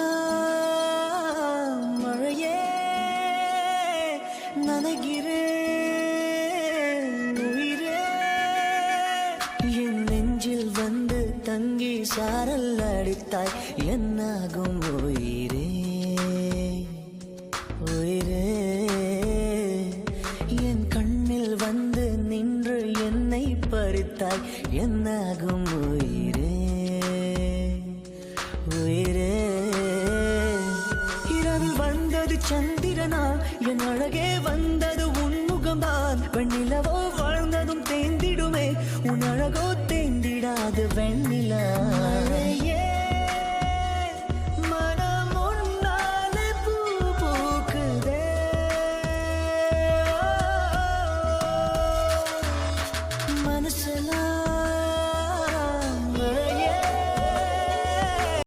மனசெல்லாம் மழையே நனைகிறேன் உயிரே என் நெஞ்சில் வந்து தங்கி சாரல் அடித்தாய் என்னாகும் உயிரே உயிரே என் கண்ணில் வந்து நின்று என்னை பறித்தாய் என்னாகும் உயிரே உயிரே இரவில் வந்தது சந்திரனா என் அழகே வந்தது உன்முகம்தான் வெண்ணிலவோ வாழ்ந்ததும் தேந்திடுமே உன் அழகோ தேந்திடாது வெண்ணிலா